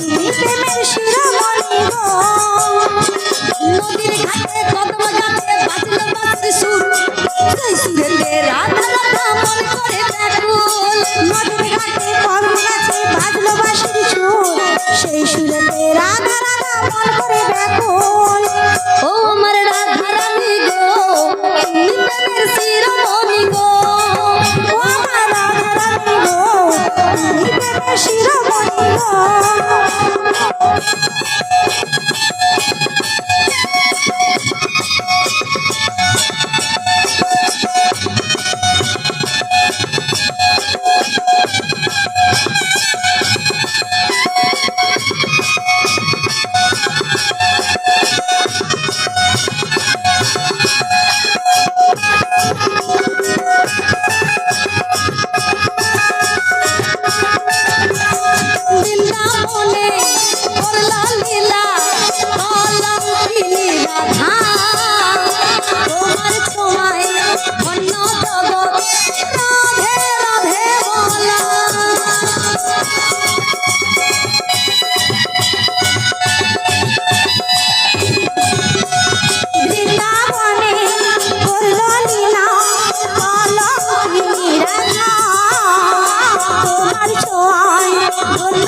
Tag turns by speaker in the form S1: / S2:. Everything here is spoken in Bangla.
S1: তুমি প্রেমের শিরোমণি গো নদীর ঘাটে কদম গাছে বাজলো বাঁশির সুর সেই সুরেতে রাধা রাধা মন করে ব্যাকুল নদীর ঘাটে কদম গাছে বাজলো বাঁশির সুর সেই সুরেতে রাধা রাধা মন করে ব্যাকুল ও আমার রাধা রানী গো তুমি প্রেমের শিরোমণি গো ও আমার রাধা রানী গো তুমি প্রেমের শিরোমণি গো বৃন্দাবনে করলা লীলা কলঙ্কিনী রাধা তোমার ছোঁয়ায় ধন্য জগৎ রাধে রাধে বলা বৃন্দাবনে করলা লীলা কলঙ্কিনী রাধা তোমার ছোঁয়ায় ধন্য